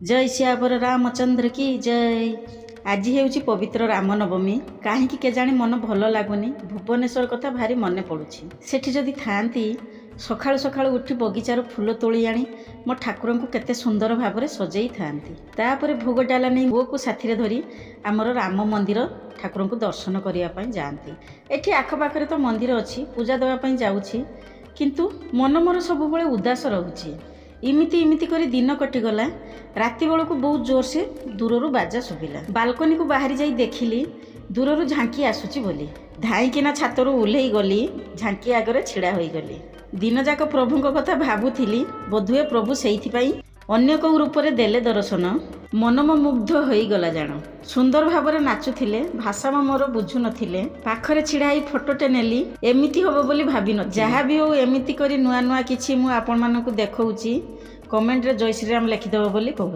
जय सियावर रामचंद्र की जय। आज हेउची पवित्र रामनवमी। कहीं केजाणी मन भल लगुनि भुवनेश्वर कथा भारी मन पड़ुछि। सेठी जदि थांती सकाळु सकाळु उठी बगीचार फूल तोली आनी मो ठाकुर को केते सुंदर भाव में सजई थांती। तापर भोग डाला नहीं पुओ को साथी धरी आमर राम मंदिर ठाकुर को दर्शन करने जाती। एठी आखपाखे तो मंदिर अच्छी पूजा देवाई जाऊँगी किंतु मन मोर सब उदास रोचे। इमिति इमिति करी दिन कटिगला। राति बेलू बहुत जोर से दूररू बाजा शुभिला। बालकनी को बाहरी जाई देखिली दूररू झांकी आसुची बोली धाईकिना छातरू ओह्लई गली। झांकी आगरे छिड़ा होई गली। दिन जाक प्रभुଙ୍କ कथा भाबुथिली बोधुए प्रभु सेइथिपाई अन्य को रूप में देले दर्शन। मनम मुग्ध होईगला जान। सुंदर भाव नाचुथिले भाषा मोर बुझु नथिले। पाखरे छिड़ाई फोटोटे नेली एमिति होबो बोली भाबी न। जहाँ भी हो एमिति करी नुआ नुआ किछि मु आपण मानकु देखौची। कमेंट रे जय श्री राम लिखिदेव बोली कहू।